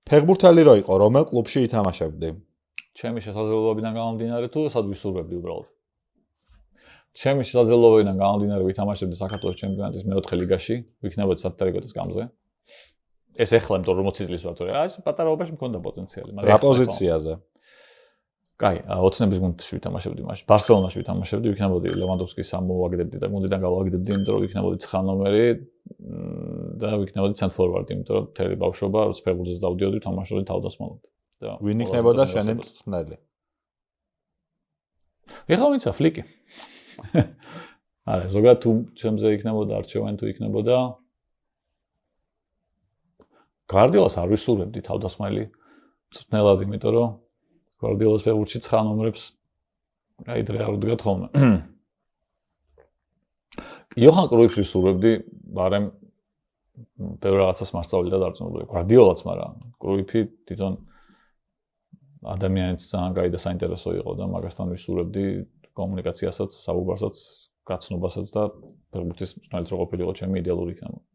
ფეხბურთელი რო იყო, რომელ კლუბში ითამაშებდი? ჩემი შესაძლებლობიდან გამომდინარე თუ სად ვისურვებდი უბრალოდ. ჩემი შესაძლებლობიდან გამომდინარე ვითამაშებდი საქართველოს ჩემპიონატის მეოთხე ლიგაში, ვიქნებოდი სათარიგოთის გამზე. ეს ეხლა იმიტომ რომ 20 წლის ვარ, თორე ეს პატარაობაში მქონდა პოტენციალი, მაგრამ რა პოზიციაზე? კაი, ოცნების გუნდში ვითამაშებდი მაშინ. ბარსელონაში ვითამაშებდი, ვიქნებოდი ლევანდოვსკის ამოვაგდებდი და გუნდიდან გავაგდებდი, იმიტომ რომ ვიქნებოდი 9 ნომერი და ვიქნებოდი ცენტრფორვარდი, იმიტომ რომ მთელი ბავშვობა როცა ფეხბურთზეც დავდიოდი, თამაშობდი თავდასხმად. და ვინ იქნებოდა შენი მწვრთნელი? ეხლა ვინცა ფლიკი. არა, ზოგადად თუ ჩემზე იქნებოდა არჩევანი თუ იქნებოდა გვარდიოლას არ ვისურვებდი თავდასხმელი მწვრთნელად, იმიტომ რომ გვარდიოლას ფეხბურთში 9 ნომრებს აი დრე არ უდგათ ხოლმე. იოჰან კრუიფს ვისურვებდი, მაგრამ ბევრ რაღაცას მასწავლე და დარწმუნებული. გვარდიოლაც, მაგრამ კრუიფი თვითონ ადამიანიც ძალიან კაი და საინტერესო იყო და მაგასთან ვისურვებდი კომუნიკაციასაც, საუბარსაც, გაცნობასაც და ფეხბურთის მწვრთნელიც რო ყოფილიყო ჩემი იდეალური იქნებოდა.